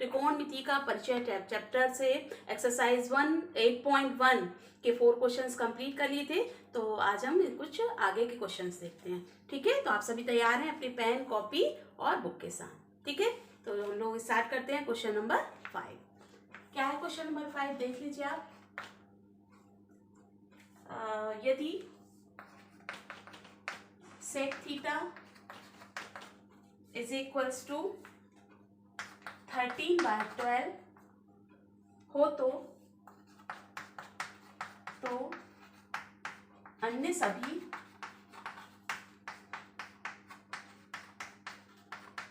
त्रिकोणमिति का परिचय चैप्टर से एक्सरसाइज 8.1 के 4 क्वेश्चंस कंप्लीट कर लिए थे। तो आज हम कुछ आगे के क्वेश्चंस देखते हैं। ठीक है, तो आप सभी तैयार हैं अपनी पेन, कॉपी और बुक के साथ? ठीक है, तो हम लोग स्टार्ट करते हैं। क्वेश्चन नंबर 5 क्या है? क्वेश्चन नंबर 5 देख लीजिए आप। यदि sec theta is equals to 13/12 हो तो अन्य सभी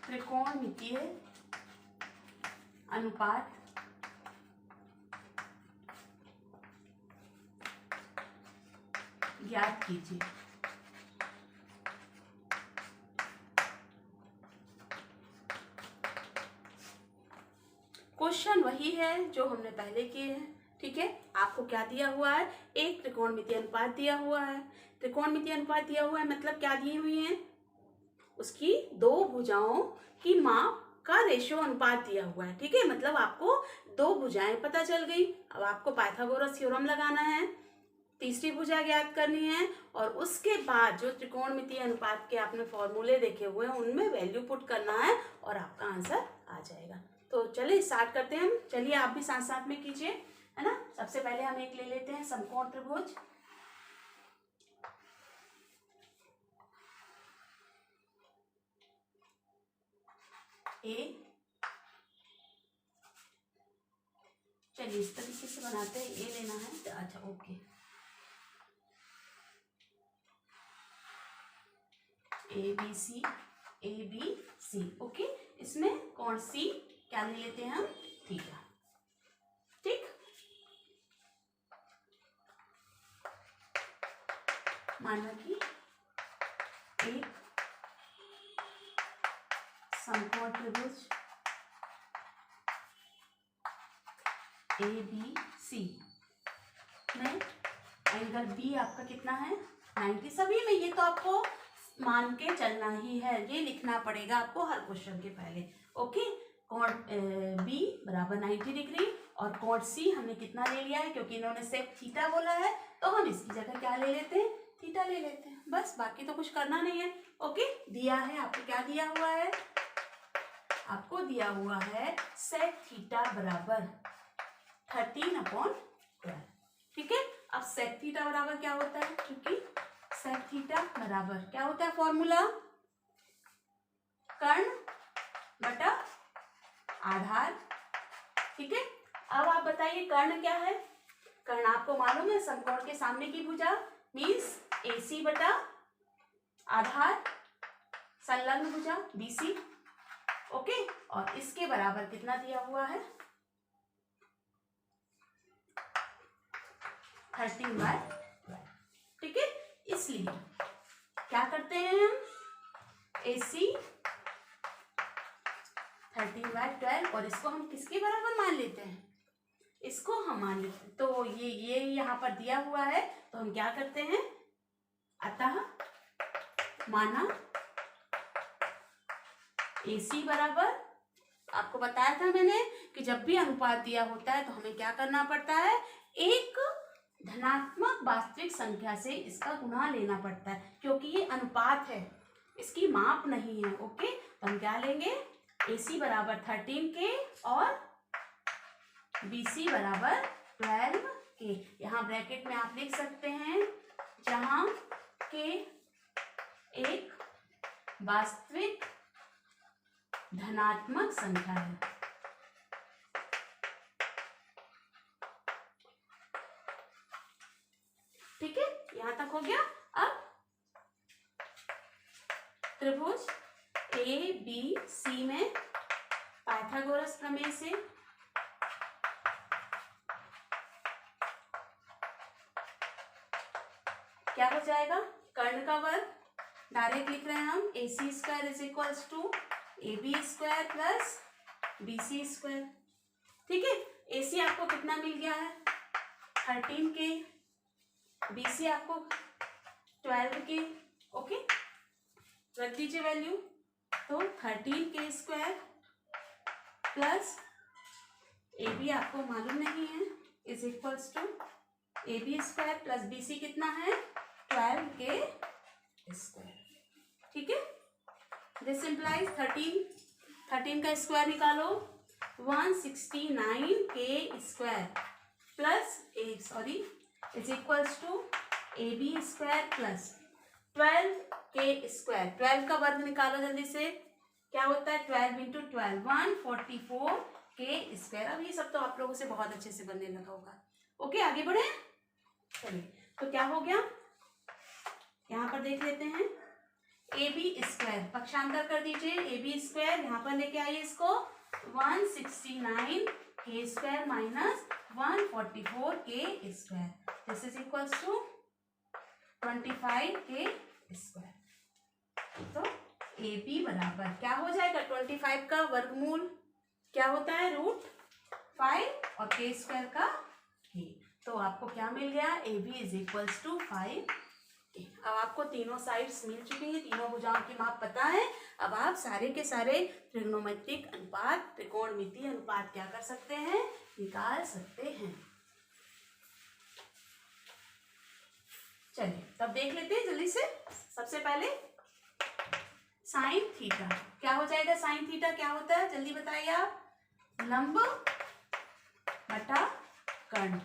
त्रिकोणमितीय अनुपात ज्ञात कीजिए। क्वेश्चन वही है जो हमने पहले किए हैं। ठीक है, आपको क्या दिया हुआ है? एक त्रिकोणमितीय अनुपात दिया हुआ है। त्रिकोणमितीय अनुपात दिया हुआ है मतलब क्या दी हुई है? उसकी दो भुजाओं की माप का रेशियो अनुपात दिया हुआ है। ठीक है, मतलब आपको दो भुजाएं पता चल गई। अब आपको पाइथागोरस थ्योरम लगाना है, तीसरी भुजा ज्ञात करनी है और उसके बाद जो त्रिकोणमितीय अनुपात के आपने फॉर्मूले देखे हुए हैं उनमें वैल्यू पुट करना है और आपका आंसर आ जाएगा। तो चलिए स्टार्ट करते हैं हम। चलिए आप भी साथ साथ में कीजिए, है ना। सबसे पहले हम एक ले लेते हैं समकोण त्रिभुज। ए, चलिए इस तरीके से बनाते हैं। ए लेना है, अच्छा okay. A B C okay. इसमें कोण सी क्या ले लेते हैं हम? थीटा। ठीक, माना कि एक समकोण त्रिभुज ए बी सी में एंगल बी आपका कितना है? 90। सभी में ये तो आपको मान के चलना ही है, ये लिखना पड़ेगा आपको हर क्वेश्चन के पहले। ओके, कोण बी बराबर 90 डिग्री और कोण सी हमने कितना ले लिया है? क्योंकि इन्होंने सेक थीटा बोला है तो हम इसकी जगह क्या ले लेते हैं? थीटा ले लेते हैं। बस, बाकी तो कुछ करना नहीं है। ओके, दिया है आपको, क्या दिया हुआ है? आपको दिया हुआ है सेक थीटा बराबर 13/12। ठीक है, अब सेक थीटा बराबर क्या होता है? क्योंकि सेक थीटा बराबर क्या होता है फॉर्मूला? कर्ण बटा आधार। ठीक है, अब आप बताइए कर्ण क्या है? कर्ण आपको मालूम है, समकोण के सामने की भुजा मीन्स AC बटा आधार, संलग्न भुजा BC। ओके, और इसके बराबर कितना दिया हुआ है? 13/12। ठीक है, इसलिए क्या करते हैं हम? AC 13/12 और इसको हम किसके बराबर मान लेते हैं? इसको हम मान लेते हैं। तो ये यहाँ पर दिया हुआ है तो हम क्या करते हैं? अतः माना AC बराबर, आपको बताया था मैंने कि जब भी अनुपात दिया होता है तो हमें क्या करना पड़ता है? एक धनात्मक वास्तविक संख्या से इसका गुणा लेना पड़ता है, क्योंकि ये अनुपात है, इसकी माप नहीं है। ओके, तो हम क्या लेंगे? AC बराबर 13 के और BC बराबर 12 के। यहाँ ब्रैकेट में आप लिख सकते हैं जहां के एक वास्तविक धनात्मक संख्या है। ठीक है, यहां तक हो गया। अब त्रिभुज ABC में पाइथागोरस प्रमेय से क्या हो जाएगा? कर्ण का वर्ग डायरेक्ट लिख रहे हैं हम, AC² is equals to AB² plus BC²। ठीक है, AC आपको कितना मिल गया है? 13 के, BC आपको 12 के। ओके, रख दीजिए वैल्यू, तो 13 के स्क्वायर प्लस ए बी आपको मालूम नहीं है, is equals to A B square plus B C कितना है 12 के स्क्वायर। ठीक है, दिस इम्प्लाइज 13 का स्क्वायर निकालो 169 के square plus is equals to A B square plus 12 के स्क्वायर। 12 का वर्ग निकालो जल्दी से, क्या होता है 12 इंटू 12 144 के स्क्वायर। अब ये सब तो आप लोगों से बहुत अच्छे से बनने लगा होगा। ओके, आगे बढ़े। चलिए, तो क्या हो गया, यहाँ पर देख लेते हैं ए बी स्क्वायर, पक्षांतर कर दीजिए ए बी स्क्वायर, यहाँ पर लेके आइए इसको 169 के स्क्वायर माइनस 144 के square, this is equals to 25 के स्क्वायर। तो ए बी बराबर क्या हो जाएगा 25 का वर्गमूल क्या होता है √5 और के स्क्वायर का के। तो आपको क्या मिल गया A B is equals to 5 के। अब आपको तीनों साइड्स मिल चुकी हैं, तीनों भुजाओं की माप पता है। अब आप सारे के सारे त्रिग्नोमेट्रिक अनुपात, त्रिकोणमितीय अनुपात क्या कर सकते हैं, निकाल सकते हैं। चलिए तब देख लेते हैं जल्दी से। सबसे पहले साइन थीटा क्या हो जाएगा, साइन थीटा क्या होता है जल्दी बताइए आप, लंब बटा कर्ण।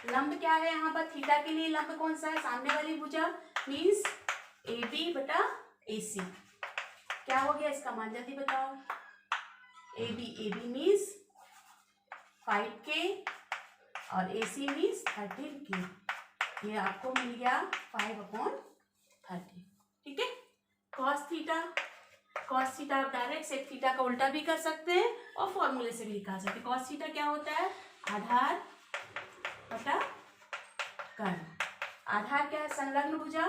लंब क्या है यहाँ पर थीटा के लिए, लंब कौन सा है, सामने वाली भुजा, मीन्स ए बी बटा ए सी। क्या हो गया इसका मान जल्दी बताओ, ए बी मीन्स 5K और ए सी मीन्स 13K। ये आपको मिल गया 5/30। ठीक है, कॉस थीटा आप डायरेक्ट सेक थीटा का उल्टा भी कर सकते हैं और फॉर्मूले से भी निकाल सकते हैं। कॉस थीटा क्या होता है, आधार बटा कर्ण। आधार क्या है, संलग्न भुजा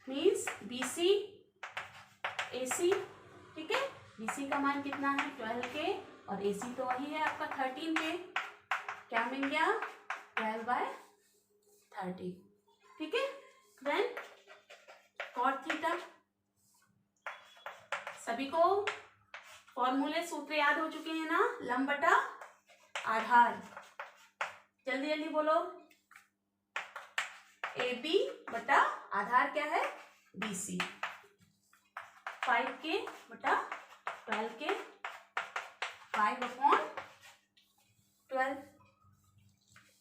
मीन्स BC AC। ठीक है, BC का मान कितना है 12K और AC तो वही है आपका 13K। क्या मिल गया 12/30। ठीक है, देन कॉट थीटा, सभी को फॉर्मूले सूत्र याद हो चुके हैं ना, लंब बटा आधार। जल्दी जल्दी बोलो, ए बी बटा आधार क्या है BC, 5K बटा 12K, 5/12।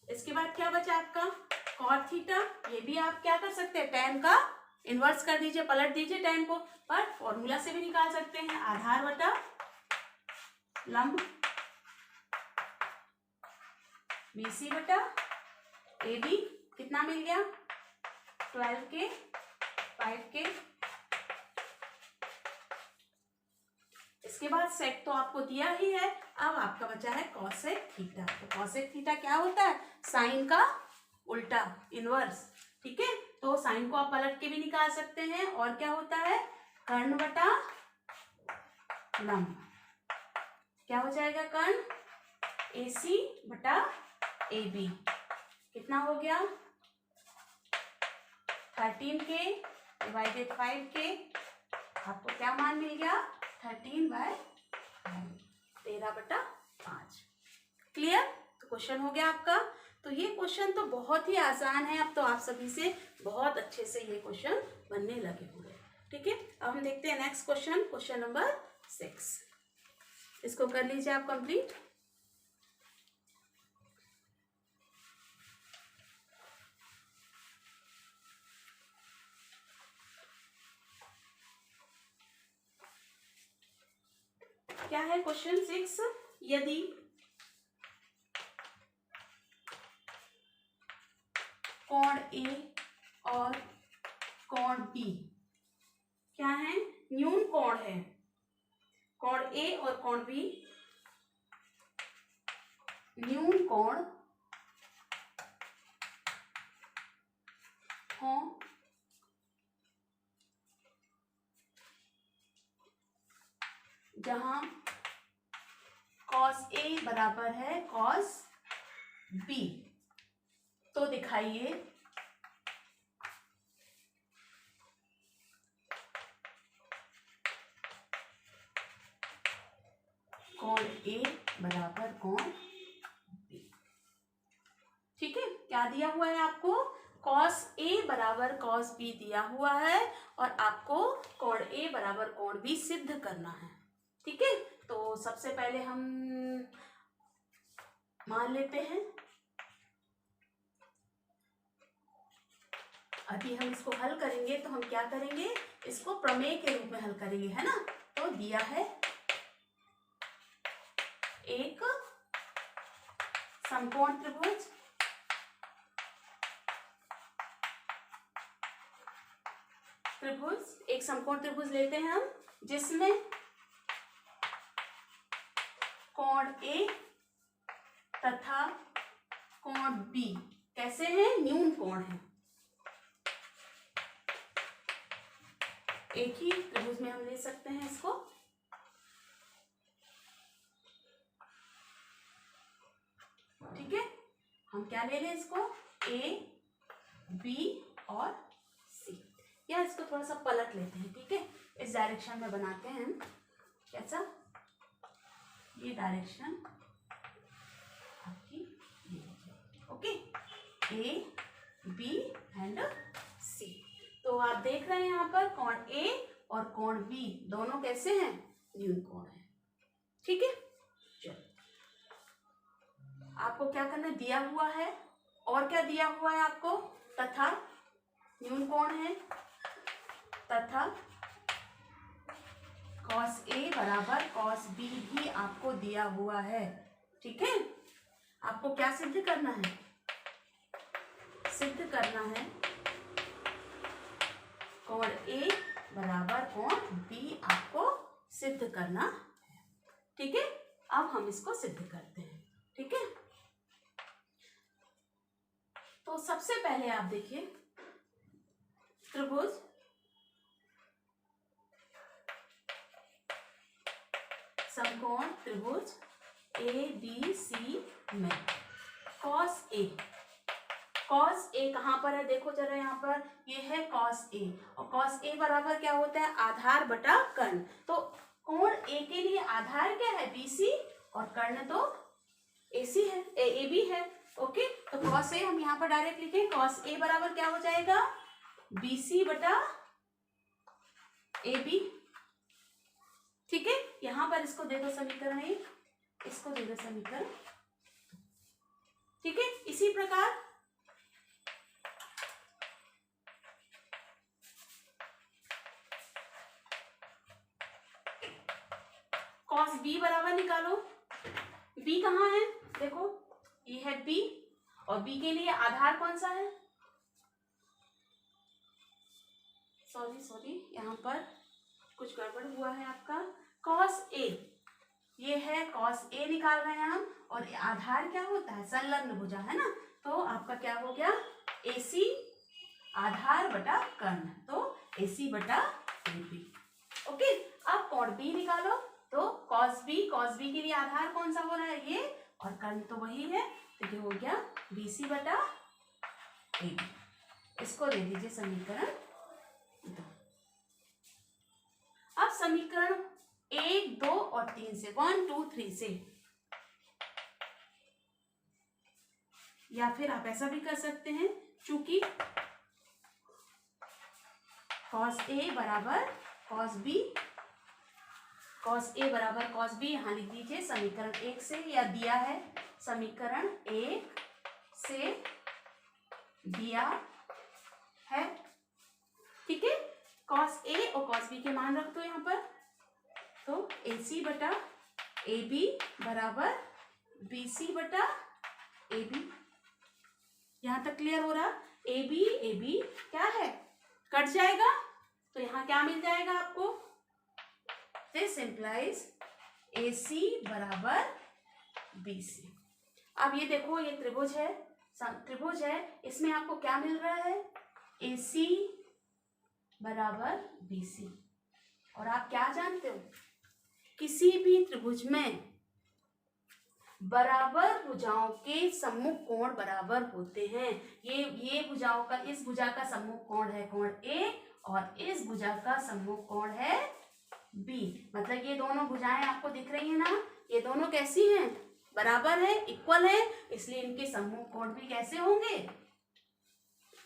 इसके बाद क्या बचा आपका कॉट थीटा। ये भी आप क्या कर सकते हैं, tan का इन्वर्स कर दीजिए, पलट दीजिए tan को, पर फॉर्मूला से भी निकाल सकते हैं, आधार बटा लंब BC बटा AB। कितना मिल गया 12K 5K। इसके बाद सेक तो आपको दिया ही है, अब आपका बचा है कॉसेक थीटा। तो कॉसेक थीटा क्या होता है, साइन का उल्टा, इनवर्स। ठीक है, तो साइन को आप पलट के भी निकाल सकते हैं। और क्या होता है कर्ण बटा लंब, क्या हो जाएगा कर्ण AC बटा AB। कितना हो गया 13K डिवाइडेड 5K। आपको क्या मान मिल गया 13/5, 13/5। क्लियर, तो क्वेश्चन हो गया आपका। तो ये क्वेश्चन तो बहुत ही आसान है, अब तो आप सभी से बहुत अच्छे से ये क्वेश्चन बनने लगे होंगे। ठीक है, अब हम देखते हैं नेक्स्ट क्वेश्चन, क्वेश्चन नंबर 6। इसको कर लीजिए आप कंप्लीट। क्या है क्वेश्चन 6, यदि कोण A और कोण B क्या है, न्यून कोण है, कोण A और कोण B न्यून कोण हो जहां cos A बराबर है cos B, तो दिखाइए कोण A बराबर कोण क्या दिया हुआ है आपको, cos A बराबर cos B दिया हुआ है और आपको कोण A बराबर कोण B सिद्ध करना है। ठीक है, तो सबसे पहले हम मान लेते हैं, अभी हम इसको हल करेंगे तो हम क्या करेंगे, इसको प्रमेय के रूप में हल करेंगे, है ना। तो दिया है एक समकोण त्रिभुज, एक समकोण त्रिभुज लेते हैं हम, जिसमें कोण A तथा कोण B कैसे हैं, न्यून कोण है। एक ही त्रिभुज में हम ले सकते हैं इसको। ठीक है, हम क्या ले लें इसको, A, B और C, या इसको थोड़ा सा पलट लेते हैं। ठीक है, इस डायरेक्शन में बनाते हैं हम, कैसा, ये डायरेक्शन आपकी ये, okay, A, B and C। तो आप देख रहे हैं यहाँ पर कोण A और कोण B दोनों कैसे हैं, न्यून कोण है। ठीक है, चलो आपको क्या करना, दिया हुआ है और क्या दिया हुआ है आपको, तथा न्यून कोण है, तथा cos A बराबर cos B भी आपको दिया हुआ है। ठीक है, आपको क्या सिद्ध करना है, सिद्ध करना है कोण A बराबर कोण B आपको सिद्ध करना है। ठीक है, अब हम इसको सिद्ध करते हैं। ठीक है, तो सबसे पहले आप देखिए, त्रिभुज समकोण त्रिभुज ABC में cos A कहाँ पर है, देखो जरा यहाँ पर, ये है cos A, और cos A बराबर क्या होता है, आधार बटा कर्ण। तो कोण A के लिए आधार क्या है, BC, और कर्ण तो AC है, AB है। ओके, तो cos A हम यहाँ पर डायरेक्ट लिखें, cos A बराबर क्या हो जाएगा, BC बटा AB। ठीक है, यहाँ पर इसको दे दो समीकरण 1, इसको दे दो समीकरण। ठीक है, इसी प्रकार cos B बराबर निकालो, B कहाँ है, देखो ये है B, और B के लिए आधार कौन सा है, सॉरी यहाँ पर कुछ गड़बड़ हुआ है आपका, cos A, ये है cos A निकाल रहे हैं हम, और आधार क्या होता है, संलग्न भुजा, है ना। तो आपका क्या हो गया, AC आधार बटा कर्ण, तो AC बटा AB। ओके, अब कोण B निकालो, तो cos B के लिए आधार कौन सा हो रहा है, ये, और कर्ण तो वही है, तो ये हो गया BC बटा AB। इसको दे दीजिए समीकरण 2। अब समीकरण 1, 2 और 3 से, 1, 2, 3 से, या फिर आप ऐसा भी कर सकते हैं, चूंकि cos A बराबर cos B यहाँ लिख दीजिए समीकरण 1 से, या दिया है समीकरण 1 से दिया है। ठीक है, cos A और cos B के मान रख दो यहाँ पर, तो AC बटा AB बराबर BC बटा AB। यहाँ तक क्लियर हो रहा, AB क्या है, कट जाएगा, तो यहाँ क्या मिल जाएगा आपको, दिस इंप्लाइज AC बराबर BC। अब ये देखो, ये त्रिभुज है, इसमें आपको क्या मिल रहा है, AC बराबर BC। और आप क्या जानते हो, किसी भी त्रिभुज में बराबर भुजाओं के सम्मुख कोण बराबर होते हैं। ये भुजाओं का, इस भुजा का सम्मुख कोण है कोण A, और इस भुजा का सम्मुख कोण है B। मतलब ये दोनों भुजाएं आपको दिख रही है ना, ये दोनों कैसी हैं, बराबर है, इक्वल है, इसलिए इनके समूह कोण भी कैसे होंगे,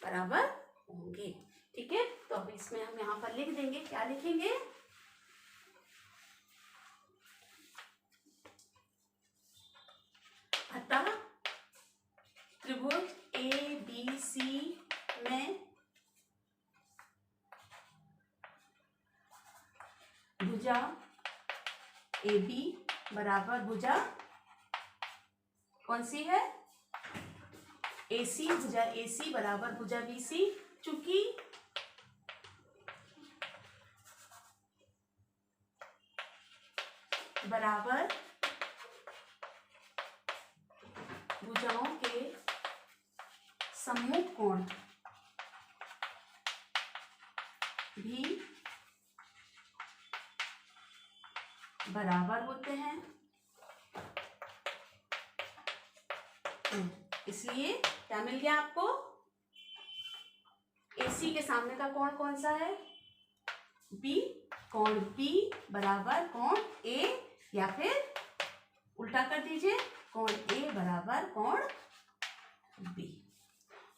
बराबर होंगे। ठीक है, तो अब इसमें हम यहाँ पर लिख देंगे, क्या लिखेंगे, अतः त्रिभुज ABC में भुजा AB बराबर भुजा कौन सी है, AC, भुजा AC बराबर भुजा BC, चूंकि बराबर भुजाओं के सम्मुख कोण भी बराबर होते हैं, इसलिए क्या मिल गया आपको, AC के सामने का कोण कौन सा है, B, कोण B बराबर कोण A, या फिर उल्टा कर दीजिए, कोण A बराबर कोण B।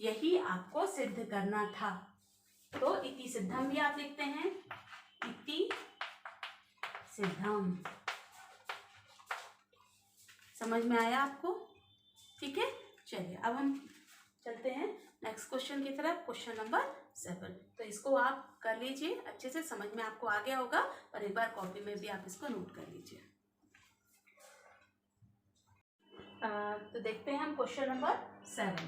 यही आपको सिद्ध करना था। तो इति सिद्धम भी आप लिखते हैं, इति सिद्धम। समझ में आया आपको? ठीक है, चलिए अब हम चलते हैं नेक्स्ट क्वेश्चन की तरफ, क्वेश्चन नंबर 7। तो इसको आप कर लीजिए, अच्छे से समझ में आपको आ गया होगा, और एक बार कॉपी में भी आप इसको नोट कर लीजिए। तो देखते हैं हम क्वेश्चन नंबर 7।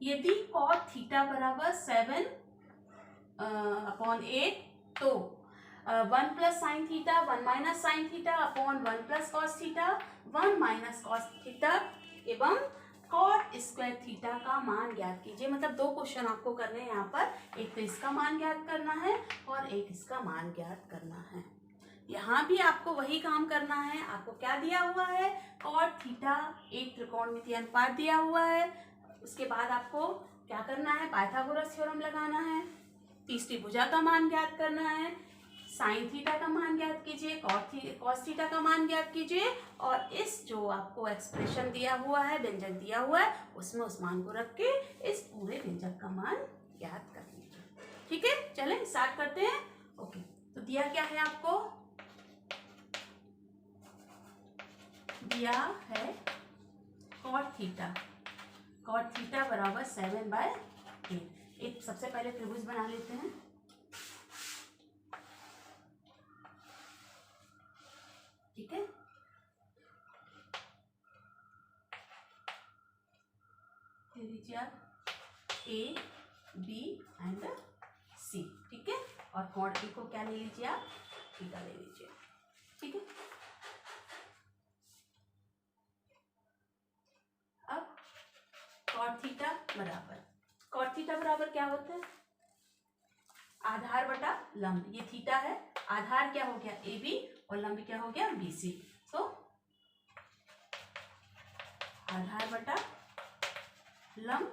यदि cot थीटा बराबर 7/8, तो 1 plus sine theta 1 minus sine theta upon 1 plus cos theta 1 minus cos theta एवं कॉट स्क्वायर थीटा का मान ज्ञात कीजिए। मतलब दो क्वेश्चन आपको करने हैं यहाँ पर, एक तो इसका मान ज्ञात करना है और एक इसका मान ज्ञात करना है। यहाँ भी आपको वही काम करना है। आपको क्या दिया हुआ है, कॉट थीटा एक त्रिकोणमितीय अनुपात दिया हुआ है। उसके बाद आपको क्या करना है, पाइथागोरस थ्योरम लगाना है, तीसरी भुजा का मान ज्ञात करना है, साइन थीटा का मान ज्ञात कीजिए, कॉस थीटा का मान ज्ञात कीजिए, और इस जो आपको एक्सप्रेशन दिया हुआ है, व्यंजक दिया हुआ है, उसमें उस मान को रख के इस पूरे व्यंजक का मान ज्ञात कर लीजिए। ठीक है, चलें स्टार्ट करते हैं। ओके, तो दिया क्या है आपको, दिया है कॉट थीटा बराबर 7/8। एक सबसे पहले त्रिभुज बना लेते हैं। ठीक है, लीजिए आप A, B एंड C। ठीक है, और कॉट B को क्या ले लीजिए आप, थीटा ले लीजिए। ठीक है, अब कॉट थीटा बराबर क्या होता है, आधार बटा लंब। ये थीटा है, आधार क्या हो गया AB और लंब क्या हो गया BC। तो आधार बटा लंब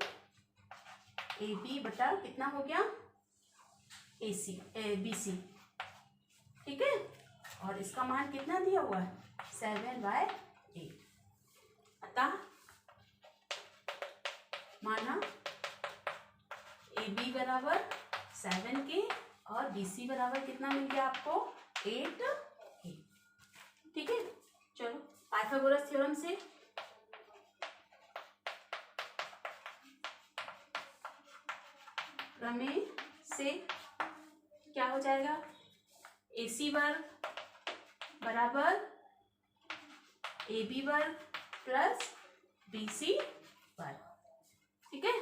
AB बटा कितना हो गया BC। ठीक है, और इसका मान कितना दिया हुआ है 7/8। अतः माना AB बराबर 7 के और BC बराबर कितना मिल गया आपको 8 के। ठीक है, चलो पाइथागोरस थ्योरम से प्रमेय से क्या हो जाएगा, AC वर्ग बराबर AB वर्ग प्लस BC वर्ग। ठीक है,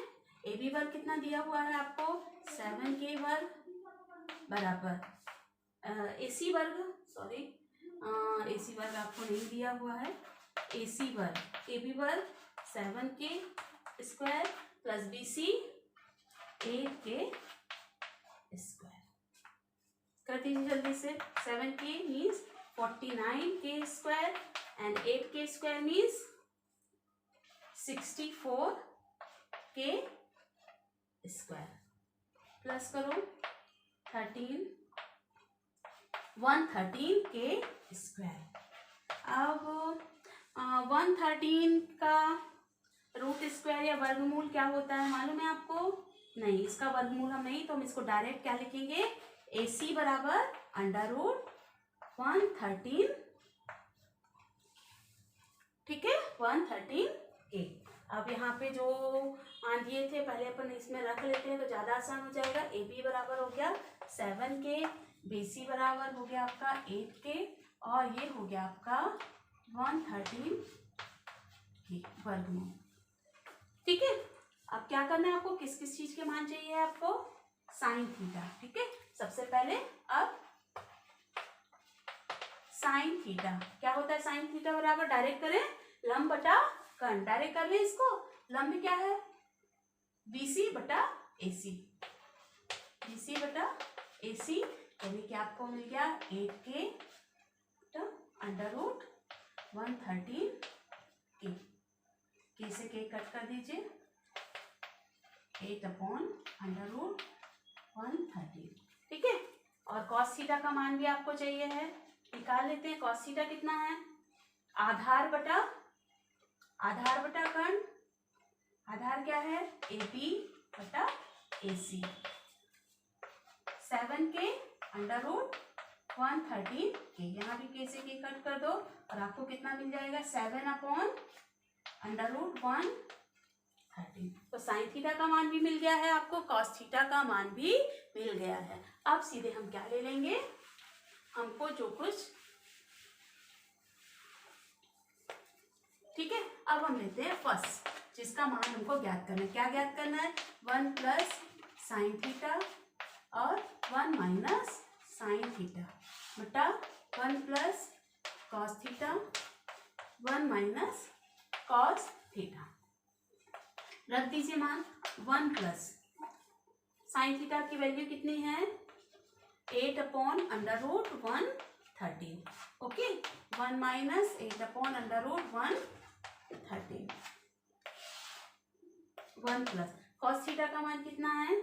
AB वर्ग कितना दिया हुआ है आपको 7K वर्ग बराबर AC वर्ग, सॉरी AC वर्ग आपको नहीं दिया हुआ है, AC वर्ग AB वर्ग 7K square plus BC 8K square. कर दीजिए जल्दी से, 7K means 49K square and 8K square means 64K square, plus करो 113K स्क्वायर। अब 113 का रूट स्क्वायर या वर्गमूल क्या होता है मालूम है आपको? नहीं, इसका वर्गमूल हम नहीं, तो हम इसको डायरेक्ट क्या लिखेंगे, AC बराबर अंडर रूट 113, ठीक है, 113A। अब यहाँ पे जो मान दिए थे पहले अपन इसमें रख लेते हैं तो ज़्यादा आसान हो जाएगा। AB बराबर हो गया 7K, BC बराबर हो गया आपका 8K, और ये हो गया आपका 113K वर्गमूल, ठीक है। अब क्या करना है आपको, किस किस चीज़ के मान चाहिए आपको, साइन थीटा, ठीक है। सबसे पहले अब साइन थीटा क्या होता है, साइन थीटा बराबर डायरेक्ट करें लंब बटा कर्ण, डायरेक्ट कर लें इसको। लंब क्या है, BC बटा AC, BC बटा AC, यानी कि आपको मिल गया 8K under root 113K, K से K कट कर दीजिए, 8 अपॉन अंडर रूट 113, ठीक है। और कॉस थीटा का मान भी आपको चाहिए है, निकाल लेते हैं। कॉस थीटा कितना है, आधार बटा कर्ण, आधार क्या है AB बटा AC, 7K under root 113K, यहाँ भी K से K कट कर दो और आपको कितना मिल जाएगा, 7 अपॉन अंडर रूट 113। तो साइन थीटा का मान भी मिल गया है आपको, कॉस थीटा का मान भी मिल गया है। अब सीधे हम क्या ले लेंगे, हमको जो कुछ, ठीक है। अब हम लेते हैं फर्स्ट, जिसका मान हमको ज्ञात करना है। क्या ज्ञात करना है, 1 प्लस साइन थीटा और 1 माइनस साइन थीटा बटा 1 plus cos theta 1 minus cos theta. रख दीजिए मान, 1 प्लस साइन थीटा की वैल्यू कितनी है, 8 upon under root 113, okay. 1 minus 8 upon under root 113, 1 plus cos theta का मान कितना है,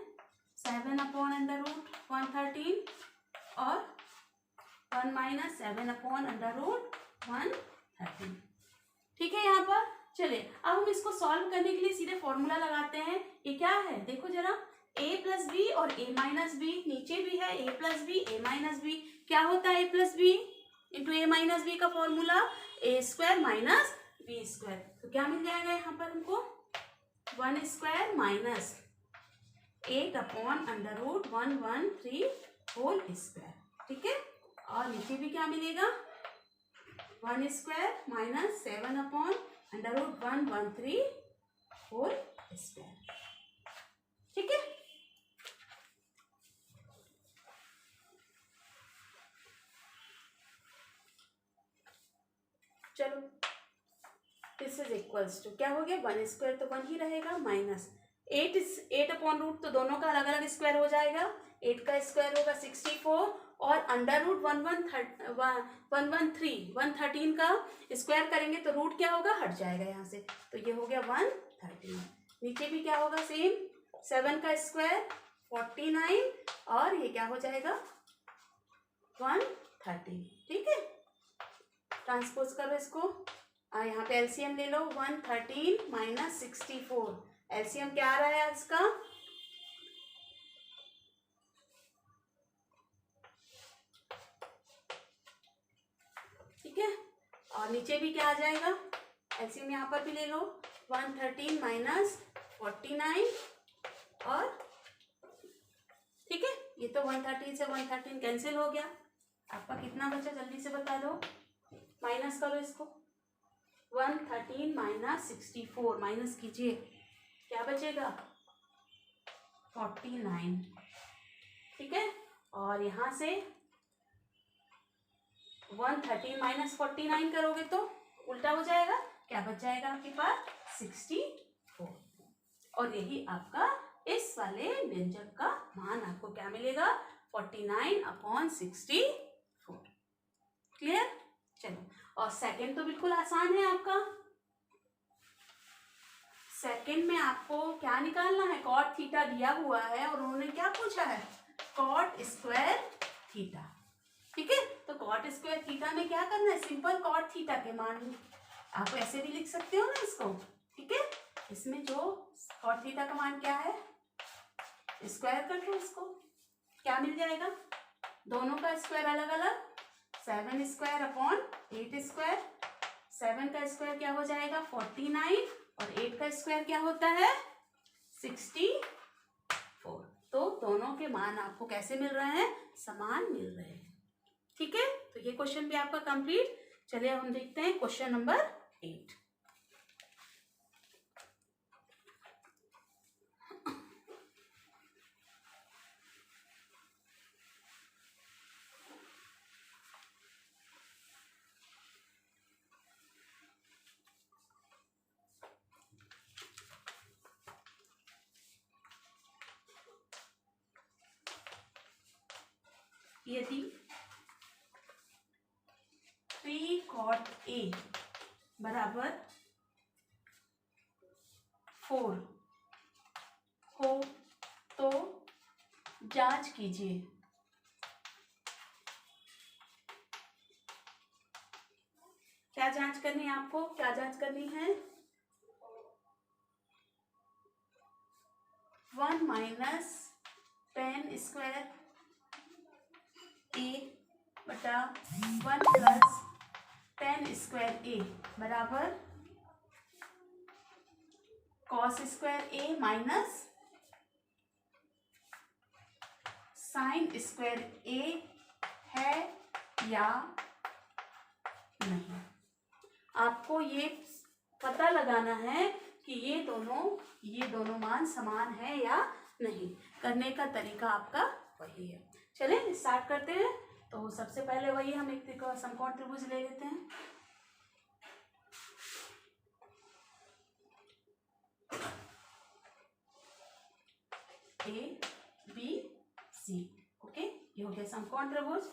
7 अपॉन अंडर रूट 113 और 1 माइनस 7 अपॉन अंडर रूट 113, ठीक है। यहाँ पर चलिए अब हम इसको सॉल्व करने के लिए सीधे फॉर्मूला लगाते हैं। ये क्या है देखो जरा, a प्लस बी और a माइनस बी, नीचे भी है a plus b a minus b, क्या होता है a plus b into a minus b का formula a square minus B square. तो क्या मिल जाएगा यहाँ पर हमको, 1 square minus 8 upon under root 113 whole square, ठीक है। और नीचे भी क्या मिलेगा, 1 square minus 7 upon under root 113 whole square, ठीक है। चलो दिस इज इक्वल्स टू क्या हो गया, 1 स्क्वायर तो 1 ही रहेगा, माइनस 8 अपॉन रूट, तो दोनों का अलग अलग स्क्वायर हो जाएगा, 8 का स्क्वायर होगा 64 और अंडर रूट 113 का स्क्वायर करेंगे तो रूट क्या होगा, हट जाएगा यहाँ से, तो ये हो गया 113। नीचे भी क्या होगा सेम, 7 का स्क्वायर 49 और ये क्या हो जाएगा 113, ठीक है। ट्रांसपोज करो इसको, यहाँ पे एलसीएम ले लो, 113 माइनस 64, एलसीएम क्या आ रहा है इसका, ठीक है। और नीचे भी क्या आ जाएगा, एलसीएम यहाँ पर भी ले लो, 113 माइनस 49 और ठीक है, ये तो 113 से 113 कैंसिल हो गया, आपका कितना बचा जल्दी से बता दो, माइनस करो इसको, 113 माइनस 64 माइनस कीजिए, क्या बचेगा 49, ठीक है। और यहाँ से 113 माइनस 49 करोगे तो उल्टा हो जाएगा, क्या बच जाएगा आपके पास 64, और यही आपका इस वाले व्यंजक का मान आपको क्या मिलेगा 49 अपॉन 64, क्लियर। चलो, और सेकंड तो बिल्कुल आसान है आपका, सेकंड में आपको क्या निकालना है, कॉट थीटा दिया हुआ है और उन्होंने क्या पूछा है, कॉट स्क्वायर थीटा, ठीक है। तो कॉट स्क्वायर थीटा में क्या करना है, सिंपल कॉट थीटा के मान आप ऐसे भी लिख सकते हो ना इसको, ठीक है। इसमें जो cot थीटा का मान क्या है, स्क्वायर कर लो इसको, क्या मिल जाएगा, दोनों का स्क्वायर अलग अलग, 7 स्क्वायर अपॉन 8 स्क्वायर, 7 का स्क्वायर क्या हो जाएगा 49 और 8 का स्क्वायर क्या होता है 64। तो दोनों के मान आपको कैसे मिल रहे हैं, समान मिल रहे हैं, ठीक है। तो ये क्वेश्चन भी आपका कंप्लीट। चलिए हम देखते हैं क्वेश्चन नंबर 8। यदि 3 cot A बराबर 4 हो तो जांच कीजिए। क्या जांच करनी है आपको, क्या जांच करनी है, 1 माइनस 10 स्क्वायर ए बटा 1 प्लस 10 स्क्वायर ए बराबर कॉस स्क्वायर ए माइनस साइन स्क्वायर ए है या नहीं। आपको ये पता लगाना है कि ये दोनों मान समान है या नहीं। करने का तरीका आपका वही है। चलें स्टार्ट करते हैं। तो सबसे पहले वही हम एक समकोण त्रिभुज ले लेते हैं। ए बी सी, ओके, ये हो गया समकोण त्रिभुज।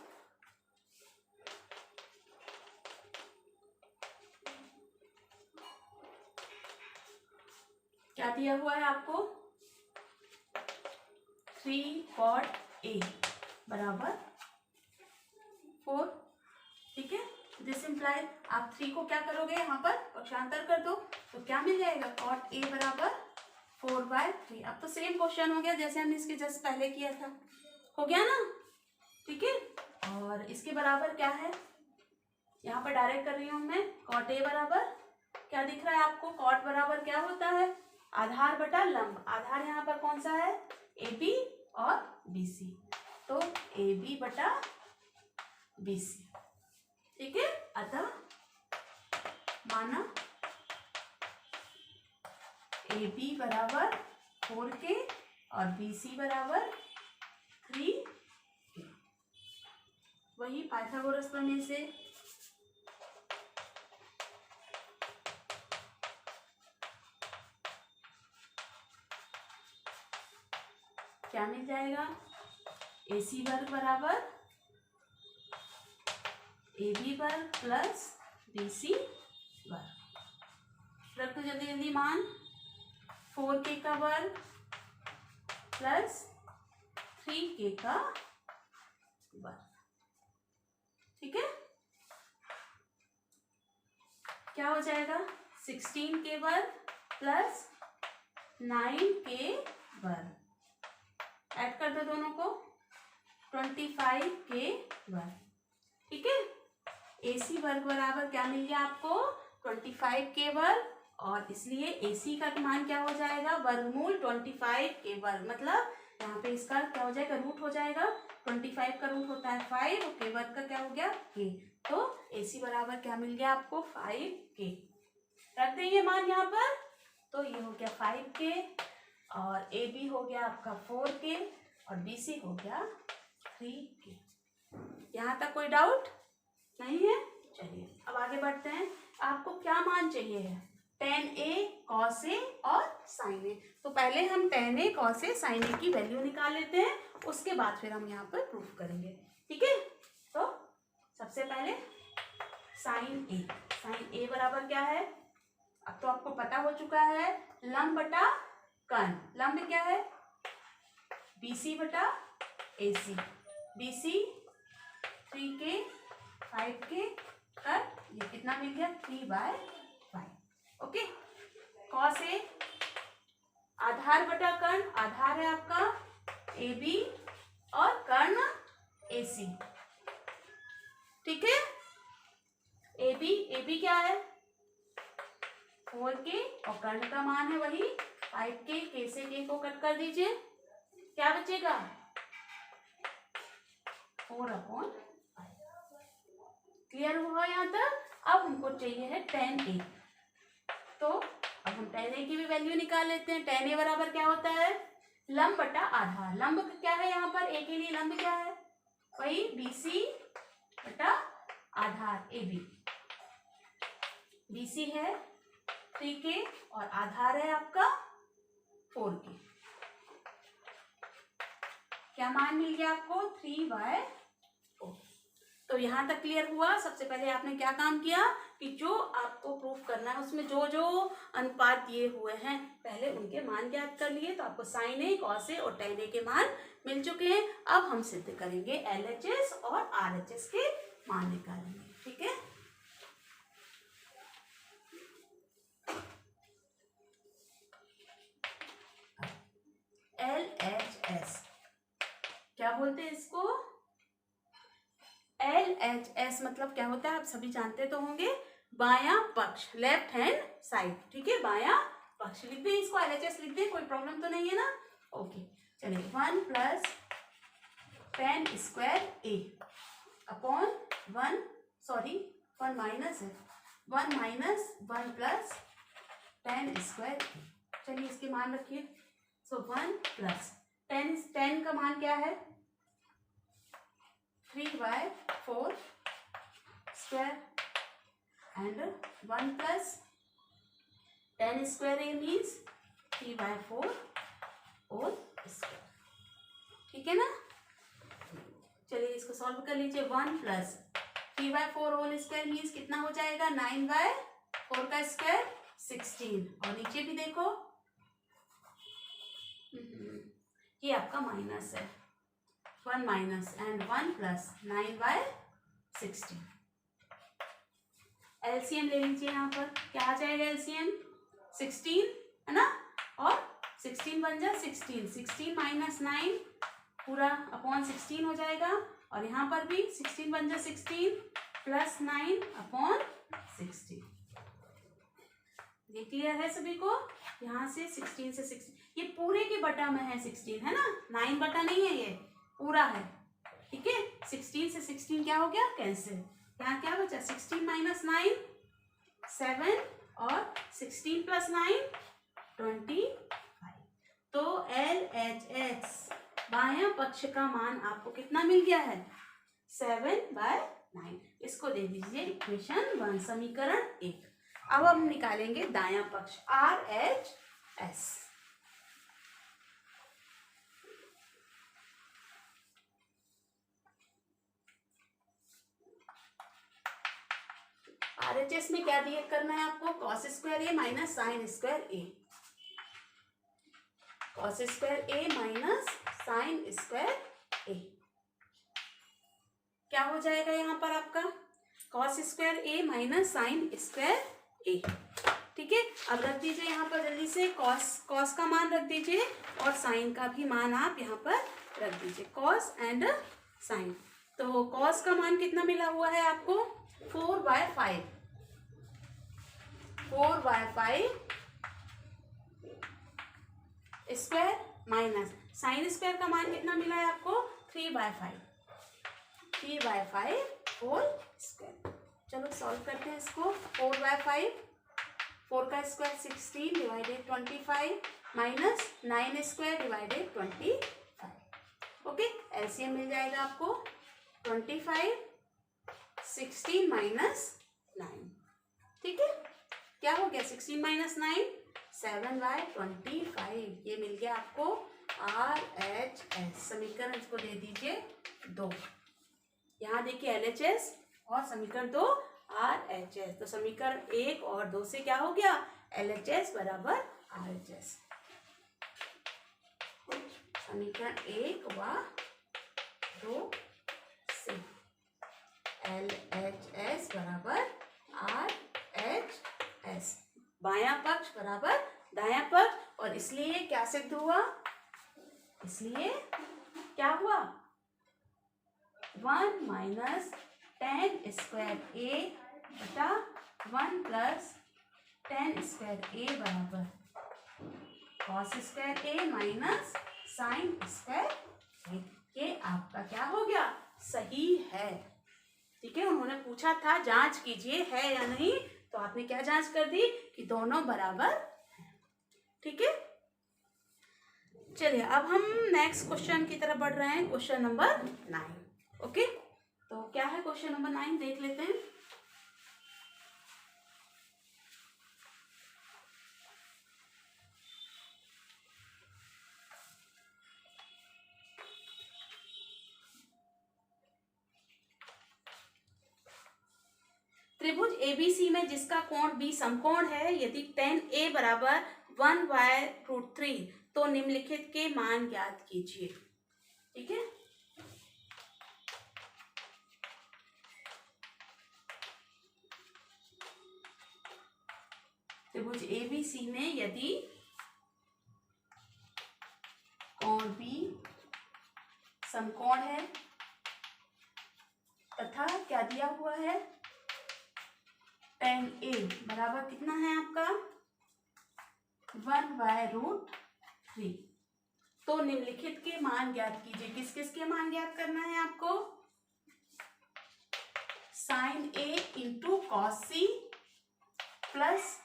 क्या दिया हुआ है आपको, 3 cot A बराबर 4, ठीक है। दिस इम्प्लाई आप 3 को क्या करोगे, यहाँ पर पक्षांतर कर दो तो क्या मिल जाएगा, cot A बराबर 4/3। अब तो सेम क्वेश्चन हो गया जैसे हमने इसके जस्ट पहले किया था, हो गया ना, ठीक है। और इसके बराबर क्या है, यहाँ पर डायरेक्ट कर रही हूँ मैं, cot A बराबर क्या दिख रहा है आपको, cot बराबर क्या होता है, आधार बटा लंब। आधार यहाँ पर कौन सा है, ए बी और बी सी, तो ए बी बटा बी सी, ठीक है। अतः माना ए बी बराबर 4K और बी सी बराबर 3K। वही पाइथागोरस प्रमेय से क्या मिल जाएगा, ए सी वर्ग बराबर ए बी वर्ग प्लस बी सी वर्ग। रख दो जल्दी जल्दी मान, 4K का वर्ग प्लस 3K का वर्ग, ठीक है। क्या हो जाएगा, 16K वर्ग प्लस 9K वर्ग, ऐड कर दो दोनों को, 25K वर्ग, ठीक है। AC वर्ग बराबर क्या मिल गया आपको, 25K वर्ग, और इसलिए AC का मान क्या हो जाएगा, वर्गमूल 25K वर्ग, मतलब यहाँ पे इसका क्या हो जाएगा, रूट हो जाएगा। 25 का रूट होता है 5 और K वर्ग का क्या हो गया K, तो AC बराबर क्या मिल गया आपको 5K। रख देंगे मान यहाँ पर, तो ये हो गया 5K और AB हो गया आपका 4K और BC हो गया 3K। यहाँ तक कोई डाउट नहीं है। चलिए अब आगे बढ़ते हैं। आपको क्या मान चाहिए है, tan A cos A और sin A। तो पहले हम tan A cos A sin A की वैल्यू निकाल लेते हैं, उसके बाद फिर हम यहाँ पर प्रूफ करेंगे, ठीक है। तो सबसे पहले sin A बराबर क्या है, अब तो आपको पता हो चुका है, लंब बटा कर्ण। लंब क्या है, BC बटा AC, BC 3K 5K कर, ये कितना मिल गया 3/3। ओके, कॉस ए आधार बटा कर्ण, आधार है आपका ए बी और कर्ण ए सी, ठीक है। ए बी क्या है 4k और कर्ण का मान है वही 5k, k से k को कट कर दीजिए, क्या बचेगा 4/5। क्लियर हुआ यहाँ तक। अब हमको चाहिए है tan a, तो अब हम tan a की भी वैल्यू निकाल लेते हैं। tan a बराबर क्या होता है लंब बटा आधार। लंब क्या है यहाँ पर a के लिए, लंब क्या है वही BC बटा आधार AB। BC है 3k और आधार है आपका 4k। क्या मान मिल गया आपको 3/4। तो यहाँ तक क्लियर हुआ। सबसे पहले आपने क्या काम किया कि जो आपको प्रूफ करना है उसमें जो जो अनुपात दिए हुए हैं पहले उनके मान ज्ञात कर लिए। तो आपको sin a, cos a और tan a के मान मिल चुके हैं। अब हम सिद्ध करेंगे LHS और RHS के मान निकालेंगे, ठीक है। LHS क्या बोलते हैं इसको, LHS मतलब क्या होता है आप सभी जानते तो होंगे, बायां पक्ष, लेफ्ट हैंड साइड, ठीक है। बायां पक्ष लिखते हैं इसको, LHS लिखते हैं, कोई प्रॉब्लम तो नहीं है ना। ओके चलिए 1 + tan square a upon 1 minus है 1 - 1 + tan स्क्वायर a। चलिए इसके मान रखिए। सो 1 + tan का मान क्या है 3/4 square and 1 + tan square a means 3/4 whole square, ठीक है ना। चलिए इसको सॉल्व कर लीजिए। 1 + 3/4 होल स्क्वायर मीन्स कितना हो जाएगा 9/4 का स्क्वायर 16। और नीचे भी देखो ये आपका माइनस है 1 माइनस एंड 1 + 9/16। एलसीएम ले लीजिए। यहाँ पर क्या आ जाएगा एलसीएम 16 है ना, और 16 बन जा 16 16 - 9 पूरा अपॉन 16 हो जाएगा। और यहाँ पर भी 16 बन जा 16 + 9 अपॉन 16। ये क्लियर है सभी को। यहाँ से 16 से 16 ये पूरे के बटा में है 16 है ना, 9 बटा नहीं है, ये पूरा है, ठीक है। 16 से 16 क्या हो गया कैंसिल। यहाँ क्या बचा 16 - 9 7 और 16 + 9 25। तो LHS बायां पक्ष का मान आपको कितना मिल गया है 7/9। इसको दे दीजिए इक्वेशन 1 समीकरण 1। अब हम निकालेंगे दायां पक्ष RHS। RHS में क्या दिए करना है आपको cos square a minus sin square a। cos square a minus sin square a क्या हो जाएगा यहाँ पर आपका cos square a minus sin square a, ठीक है। अब रख दीजिए यहाँ पर जल्दी से cos का मान रख दीजिए और sin का भी मान आप यहाँ पर रख दीजिए, cos एंड sin। तो cos का मान कितना मिला हुआ है आपको 4/5 स्क्वायर माइनस sin स्क्वायर का मान कितना मिला है आपको 3/5 होल स्क्वायर। चलो सॉल्व करते हैं इसको। 4/5 4 का स्क्वायर 16 डिवाइडेड 25 माइनस 9 स्क्वायर डिवाइडेड 25। ओके एलसीएम मिल जाएगा आपको 25 16 माइनस 9, ठीक है। क्या हो गया 16 - 9 7/25। ये मिल गया आपको RHS। समीकरण इसको दे दीजिए 2। यहाँ देखिए LHS और समीकरण 2 RHS। तो समीकरण 1 और 2 से क्या हो गया LHS बराबर RHS। समीकरण 1 व 2 से LHS बराबर RHS बायां पक्ष बराबर दायां पक्ष, और इसलिए क्या सिद्ध हुआ, इसलिए क्या हुआ 1 माइनस tan स्क्वायर ए बटा 1 प्लस tan स्क्वायर ए बराबर cos स्क्वायर ए माइनस साइन स्क्वायर ए। ये आपका क्या हो गया, सही है। ठीक है, उन्होंने पूछा था जांच कीजिए है या नहीं, तो आपने क्या जांच कर दी कि दोनों बराबर हैं। ठीक है, चलिए अब हम नेक्स्ट क्वेश्चन की तरफ बढ़ रहे हैं, क्वेश्चन नंबर 9। ओके, तो क्या है क्वेश्चन नंबर 9 देख लेते हैं। त्रिभुज एबीसी में जिसका कोण बी समकोण है, यदि tan ए बराबर 1/√3 तो निम्नलिखित के मान ज्ञात कीजिए। ठीक है, त्रिभुज एबीसी में यदि कोण बी समकोण है तथा क्या दिया हुआ है, tan ए बराबर कितना है आपका 1/√3, तो निम्नलिखित के मान ज्ञात कीजिए। किस किस के मान ज्ञात करना है आपको, sine A into cos C plus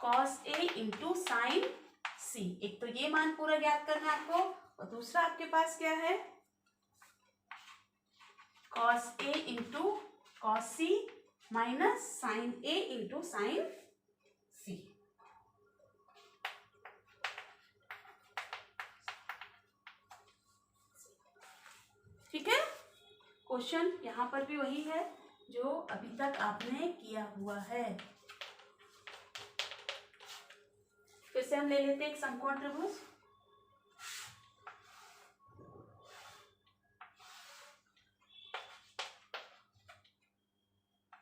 cos A into sine C. एक तो ये मान पूरा ज्ञात करना है आपको, और दूसरा आपके पास क्या है, cos A into cos C minus sign A into sine सी। ठीक है, क्वेश्चन यहां पर भी वही है जो अभी तक आपने किया हुआ है। फिर से हम ले लेते हैं एक समकोण त्रिभुज,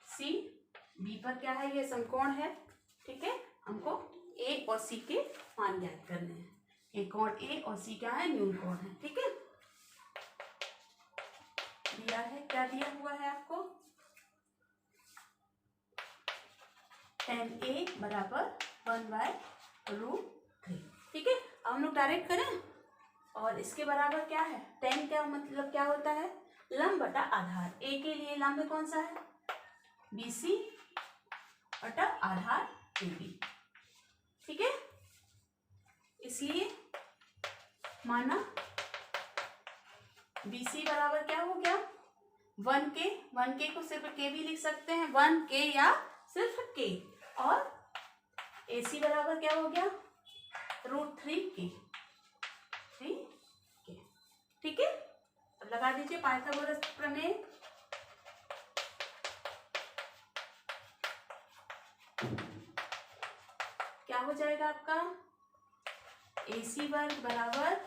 सी बी पर क्या है, ये समकोण है। ठीक है, हमको ए और सी के मान ज्ञात करने हैं। ये कोण ए और सी क्या है, न्यून कोण है। ठीक है, दिया है, क्या दिया हुआ है आपको, tan ए बराबर 1/√3। ठीक है, अब हम लोग डायरेक्ट करें, और इसके बराबर क्या है, tan क्या मतलब क्या होता है, लंब बटा आधार। ए के लिए लंब कौन सा है, BC बटा आधार AB। ठीक है, इसलिए माना BC बराबर क्या हो गया 1K, 1K को सिर्फ K भी लिख सकते हैं, 1K या सिर्फ K, और AC बराबर क्या हो गया √3K, 3K। ठीक है, अब लगा दीजिए पाइथागोरस प्रमेय। क्या हो जाएगा आपका, AC वर्ग बराबर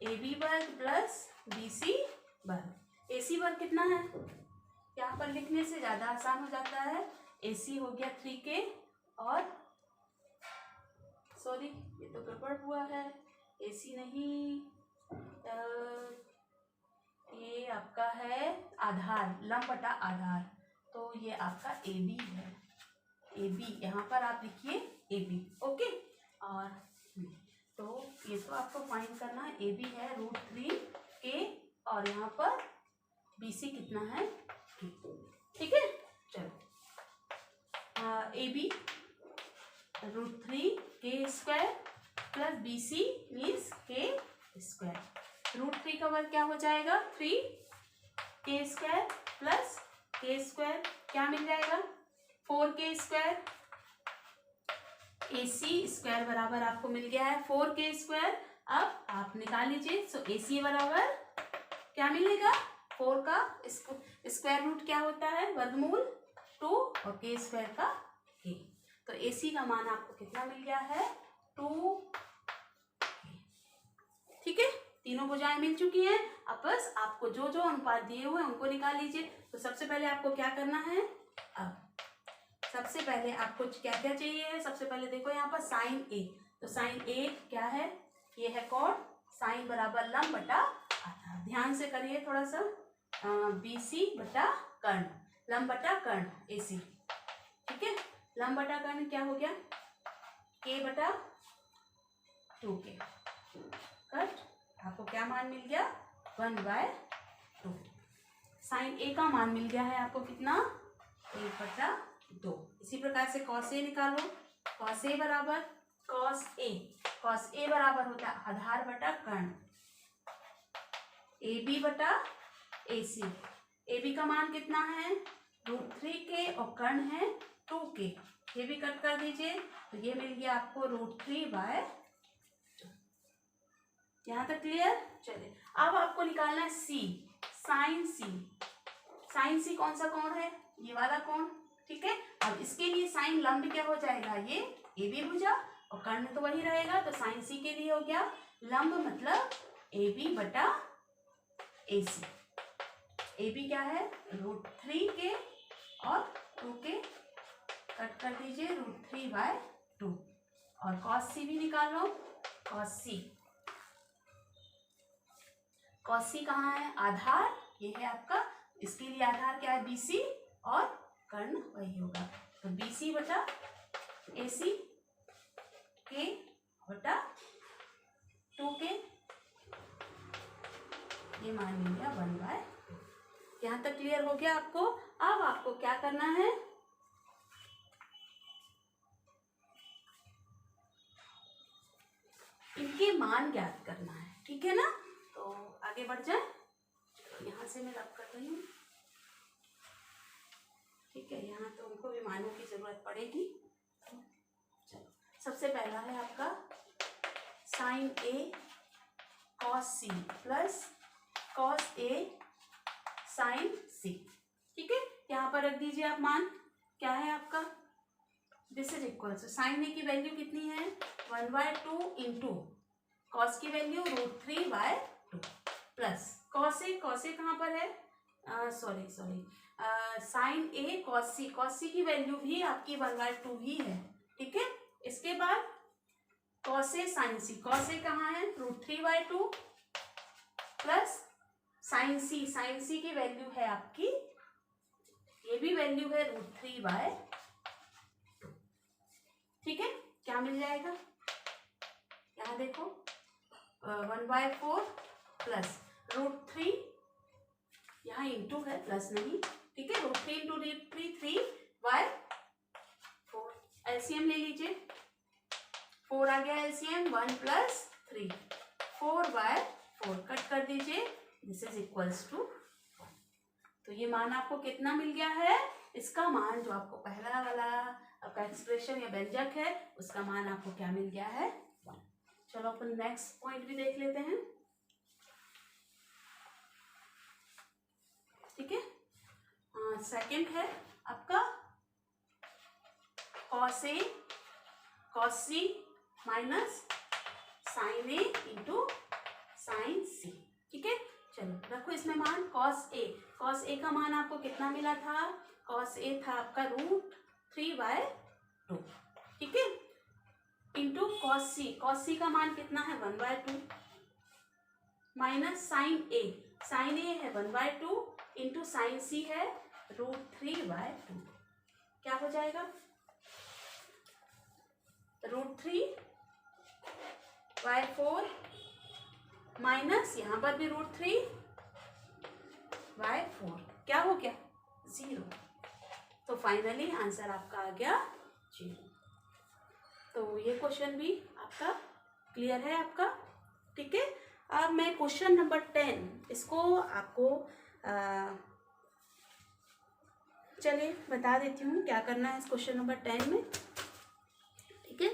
AB वर्ग प्लस BC वर्ग। AC वर्ग कितना है, यहाँ पर लिखने से ज्यादा आसान हो जाता है। AC हो गया 3K, और सॉरी ये तो गड़बड़ हुआ है, AC नहीं, ये आपका है आधार, लंब बटा आधार, तो ये आपका AB है। AB यहाँ पर आप लिखिए AB। ओके, और तो ये तो आपको फाइंड करना है, AB है √3K, और यहाँ पर BC कितना है K। ठीक है, चलो AB √3K² plus BC means K²। √3 का वर्ग क्या हो जाएगा 3K² प्लस K² क्या मिल जाएगा 4K²। AC² बराबर आपको मिल गया है 4K²। अब आप निकाल लीजिए, सो AC बराबर क्या मिलेगा 4 का स्क्वायर रूट क्या होता है वर्गमूल 2, और K² का K। तो AC का मान आपको कितना मिल गया है 2। ठीक है, तीनों भुजाएं मिल चुकी हैं। अब बस आपको जो जो अनुपात दिए हुए हैं उनको निकाल लीजिए। तो सबसे पहले आपको क्या करना है, अब सबसे पहले आपको क्या क्या चाहिए, सबसे पहले देखो यहाँ पर साइन ए, तो साइन ए क्या है, ये है कॉड, साइन बराबर लंब बटा आधार। ध्यान से करिए थोड़ा सा, BC बटा कर्ण, लंब बटा कर्ण AC, ठीक है। लंब बटा कर्ण क्या हो गया, K बटा 2K, कट, आपको क्या मान मिल गया 1/2। साइन ए का मान मिल गया है आपको कितना, 1/2। इसी प्रकार से कॉस ए निकालो, कॉस ए बराबर कॉस ए, कॉस ए बराबर होता है आधार बटा कर्ण, AB बटा AC। AB का मान कितना है √3K और कर्ण है 2K, ये भी कट कर दीजिए, तो ये मिल गया आपको √3/2। यहाँ तक क्लियर। चलिए अब आपको निकालना है C, sine C। Sine C कौन सा कोण है, ये वाला कोण, ठीक है। अब इसके लिए साइन लंब क्या हो जाएगा, ये AB भुजा, और कर्ण तो वही रहेगा, तो साइन C के लिए हो गया लंब मतलब AB बटा AC। AB क्या है √3K और 2K, कट कर दीजिए √3/2। और cos C भी निकाल लो, cos C, cos C कहाँ है, आधार, ये है आपका, इसके लिए आधार क्या है BC और कर्ण वही होगा, तो BC बटा AC, K बटा 2K, ये मान मिल गया 1/2। यहाँ तक क्लियर हो गया आपको। अब आपको क्या करना है, इनके मान ज्ञात करना है, ठीक है ना। तो आगे बढ़ जाए, यहाँ से मैं रब कर रही हूँ, ठीक है। यहाँ तो उनको भी मानों की जरूरत पड़ेगी। चलो सबसे पहला है आपका sine A cos C plus cos A sine C, ठीक है। यहाँ पर रख दीजिए आप मान, क्या है आपका, this is equal to sine A की वैल्यू कितनी है 1/2 इंटू कॉस की वैल्यू √3/2 प्लस कॉस A कहाँ पर है, sorry sine A cos C की वैल्यू भी आपकी 1/2 ही है, ठीक है। इसके बाद कॉस A साइन C कहाँ है √3/2 प्लस साइन C की वैल्यू है आपकी, ये भी वैल्यू है √3/2, ठीक है। क्या मिल जाएगा, यहाँ देखो 1/4 प्लस √3, यहाँ इंटू है प्लस नहीं, ठीक है, √3 इंटू 3/4, एलसीएम ले लीजिए, 4 आ गया एलसीएम, 1 प्लस 3, 4/4, कट कर दीजिए, दिस इज इक्वल्स टू 1। तो ये मान आपको कितना मिल गया है, इसका मान जो आपको पहला वाला आपका एक्सप्रेशन या व्यंजक है उसका मान आपको क्या मिल गया है 1। चलो अपन नेक्स्ट पॉइंट भी देख लेते हैं, ठीक है। सेकंड है आपका cos C minus sine A into sine C, ठीक है। चलो रखो इसमें मान कॉस A का मान आपको कितना मिला था, कॉस A था आपका √3/2, ठीक है, इंटू कॉस C का मान कितना है 1/2 माइनस साइन A है 1/2 इंटू साइन C है √3/2, क्या हो जाएगा √3/4 माइनस यहाँ पर भी √3/4, क्या हो गया 0। तो फाइनली आंसर आपका आ गया 0। तो ये क्वेश्चन भी आपका क्लियर है आपका, ठीक है। अब मैं क्वेश्चन नंबर 10 इसको आपको चलिए बता देती हूँ क्या करना है इस क्वेश्चन नंबर 10 में, ठीक है।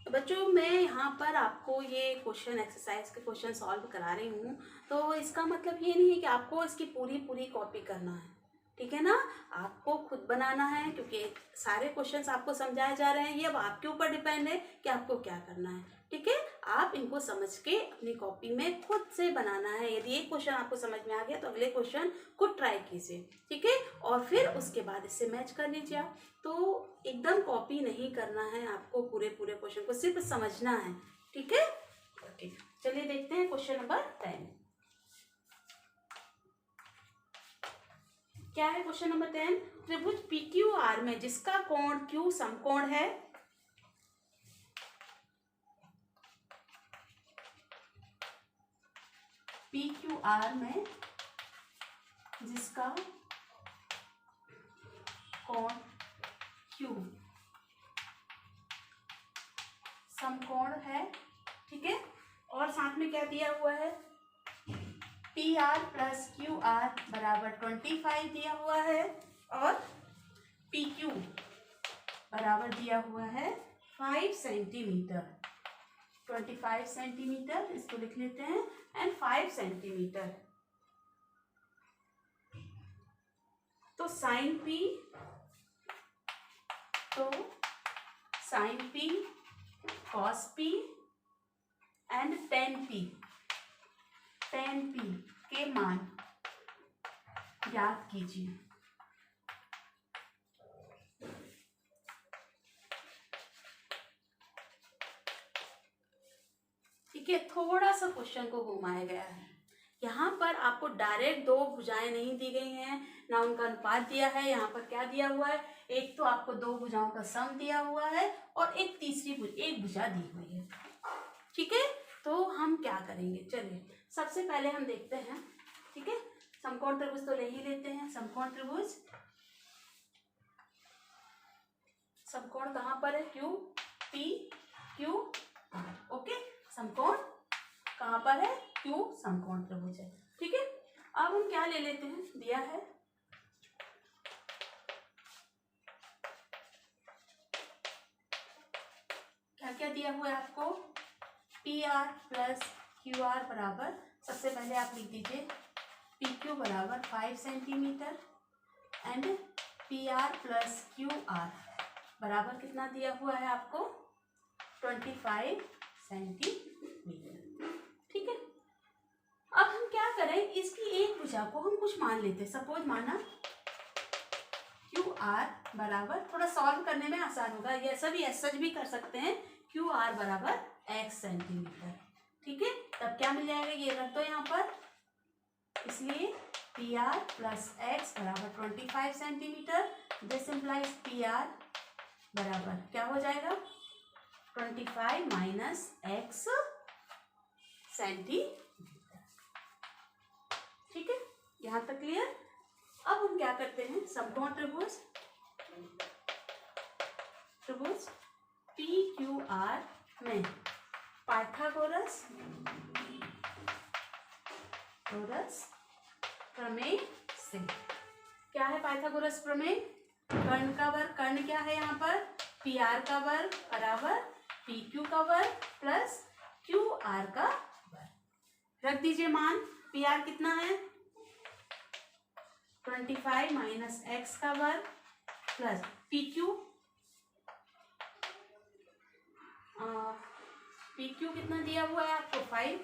बच्चों मैं यहाँ पर आपको ये क्वेश्चन एक्सरसाइज के क्वेश्चन सॉल्व करा रही हूँ, तो इसका मतलब ये नहीं है कि आपको इसकी पूरी पूरी कॉपी करना है, ठीक है ना। आपको खुद बनाना है, क्योंकि सारे क्वेश्चंस आपको समझाए जा रहे हैं, ये अब आपके ऊपर डिपेंड है कि आपको क्या करना है, ठीक है। आप इनको समझ के अपनी कॉपी में खुद से बनाना है। यदि एक क्वेश्चन आपको समझ में आ गया तो अगले क्वेश्चन को ट्राई कीजिए, ठीक है, और फिर उसके बाद इससे मैच कर लीजिए आप। तो एकदम कॉपी नहीं करना है आपको, पूरे पूरे क्वेश्चन को सिर्फ समझना है, ठीक है। ओके, चलिए देखते हैं क्वेश्चन नंबर 10। क्या है क्वेश्चन नंबर 10? त्रिभुज PQR में जिसका कोण Q समकोण है, PQR में जिसका कोण Q समकोण है, ठीक है, और साथ में क्या दिया हुआ है, PR प्लस QR बराबर 25 दिया हुआ है, और PQ बराबर दिया हुआ है 5 सेंटीमीटर, 25 सेंटीमीटर इसको लिख लेते हैं, एंड 5 सेंटीमीटर। तो sine P cos P and tan P के मान ज्ञात कीजिए। ठीक है, थोड़ा सा क्वेश्चन को घुमाया गया है। यहाँ पर आपको डायरेक्ट दो भुजाएं नहीं दी गई हैं, ना उनका अनुपात दिया है। यहाँ पर क्या दिया हुआ है, एक तो आपको दो भुजाओं का सम दिया हुआ है और एक तीसरी एक भुजा दी हुई है, ठीक है। तो हम क्या करेंगे, चलिए सबसे पहले हम देखते हैं, ठीक है। समकोण त्रिभुज तो ले ही लेते हैं। समकोण त्रिभुज, समकोण कहाँ पर है, Q P Q R, okay. समकोण कहाँ पर है, Q समकोण त्रिभुज है, ठीक है। अब हम क्या ले लेते हैं, दिया है क्या क्या दिया हुआ है आपको, PR प्लस QR बराबर, सबसे पहले आप लिख दीजिए PQ बराबर 5 centimetre and PR plus QR बराबर कितना दिया हुआ है आपको, 25 सेंटीमीटर, ठीक है। अब हम क्या करें, इसकी एक भुजा को हम कुछ मान लेते हैं। सपोज माना QR बराबर, थोड़ा सॉल्व करने में आसान होगा, ये ऐसा भी सच भी कर सकते हैं, QR बराबर x सेंटीमीटर, ठीक है। तब क्या मिल जाएगा, ये रख दो यहाँ पर, इसलिए PR प्लस x बराबर 25 सेंटीमीटर। दिस इम्प्लाइज PR बराबर क्या हो जाएगा, 25 माइनस x सेंटीमीटर, ठीक है। यहाँ तक क्लियर। अब हम क्या करते हैं, समकोण त्रिभुज PQR में पाइथागोरस प्रमेय से, क्या है पाइथागोरस प्रमेय, कर्ण का वर्ग, कर्ण क्या है यहाँ पर, PR का वर्ग बराबर PQ का वर्ग प्लस QR का वर्ग। रख दीजिए मान, PR कितना है 25 माइनस x का वर्ग प्लस PQ कितना दिया हुआ है आपको 5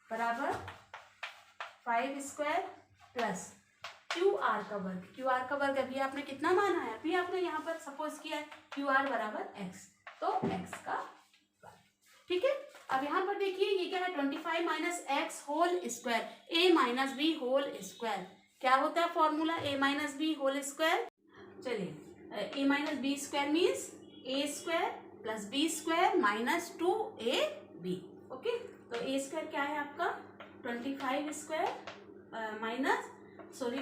बराबर 5 स्क्वायर प्लस QR का वर्ग। QR का वर्ग अभी आपने कितना माना है, अभी आपने यहाँ पर सपोज किया है QR बराबर x, तो x का वर्ग, ठीक है। अब यहाँ पर देखिए ये क्या है, 25 minus X whole square, a minus B whole square, क्या होता है formula, a minus B whole square. चलिए a minus B square means a square plus B square minus 2ab, okay. तो a स्क्वायर क्या है आपका 25 square minus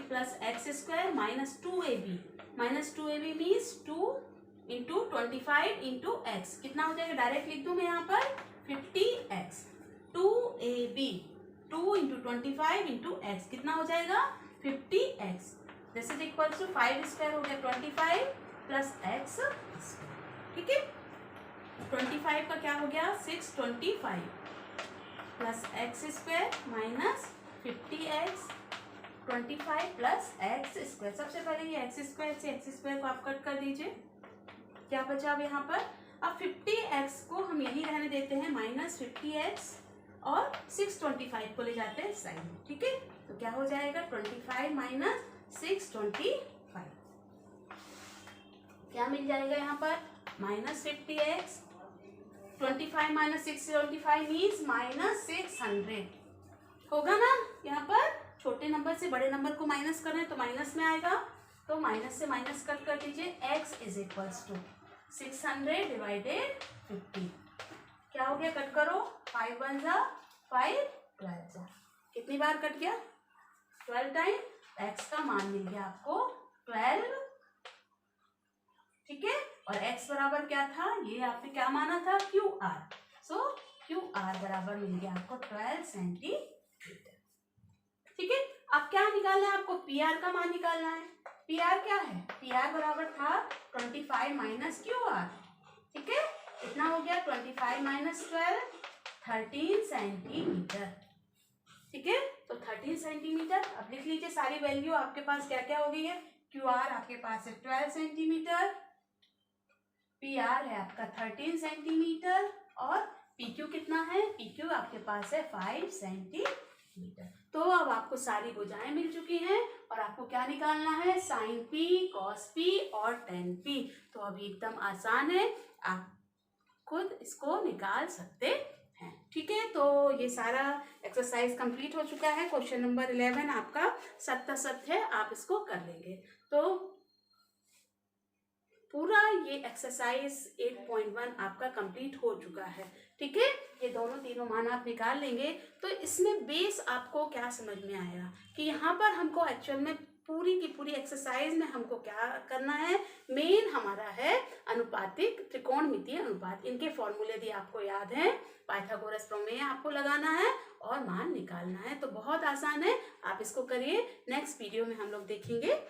plus X square minus 2ab means 2 into 25 into X, कितना हो जाएगा, direct लिख दूँ मैं यहाँ पर 50x, 2ab 2 into 25 into X कितना हो जाएगा 50x, this is equal to 5 square हो गया 25 प्लस एक्स, ठीक है। 25 का क्या हो गया 625 plus X square minus 50x 25 plus X square. सबसे पहले ये एक्स स्क्वायर से एक्स स्क्वायर को आप कट कर दीजिए, क्या बचा अब यहाँ पर। अब 50x को हम यही रहने देते हैं माइनस 50x और 625 को ले जाते हैं साइड में, ठीक है। तो क्या हो जाएगा 25 माइनस 625, क्या मिल जाएगा यहाँ पर minus 50x। 25 minus 625 means minus 600 होगा ना। यहाँ पर छोटे नंबर से बड़े नंबर को माइनस करें तो माइनस में आएगा, तो माइनस से माइनस कट कर दीजिए। x is equals to 600 divided 50, क्या हो गया कट करो 5 1 जा 5 12 जा, कितनी बार कट गया 12 टाइम। x का मान मिल गया आपको 12, ठीक है। और x बराबर क्या था, ये आपने क्या माना था QR, सो QR बराबर मिल गया आपको 12 सेंटीमीटर, ठीक है। अब क्या निकालना है आपको, PR का मान निकालना है। PR क्या है, PR बराबर था 25 माइनस QR, ठीक है। कितना हो गया 25 माइनस 12 13 सेंटीमीटर, ठीक है। तो 13 सेंटीमीटर। अब लिख लीजिए सारी वैल्यू आपके पास क्या क्या हो गई है। QR आपके पास है 12 सेंटीमीटर, PR है आपका 13 सेंटीमीटर और PQ कितना है, PQ आपके पास है 5 सेंटीमीटर। तो अब आपको सारी भुजाएं मिल चुकी हैं और आपको क्या निकालना है साइन P, कॉस P और टेन P। तो अभी एकदम आसान है, आप खुद इसको निकाल सकते हैं, ठीक है। तो ये सारा एक्सरसाइज कंप्लीट हो चुका है। क्वेश्चन नंबर 11 आपका सत्य सत्य है, आप इसको कर लेंगे। तो पूरा ये एक्सरसाइज 8.1 आपका कंप्लीट हो चुका है, ठीक है। ये दोनों तीनों मान आप निकाल लेंगे तो इसमें बेस आपको क्या समझ में आएगा कि यहाँ पर हमको एक्चुअल में पूरी की पूरी एक्सरसाइज में हमको क्या करना है। मेन हमारा है अनुपातिक त्रिकोणमितीय अनुपात, इनके फॉर्मूले दिए आपको याद है, पाइथागोरस प्रमेय आपको लगाना है और मान निकालना है। तो बहुत आसान है, आप इसको करिए। नेक्स्ट वीडियो में हम लोग देखेंगे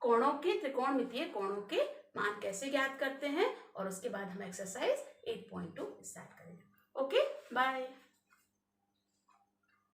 कोणों के त्रिकोणमितीय कोणों के मान कैसे ज्ञात करते हैं और उसके बाद हम एक्सरसाइज 8.2 स्टार्ट करेंगे। Okay, bye.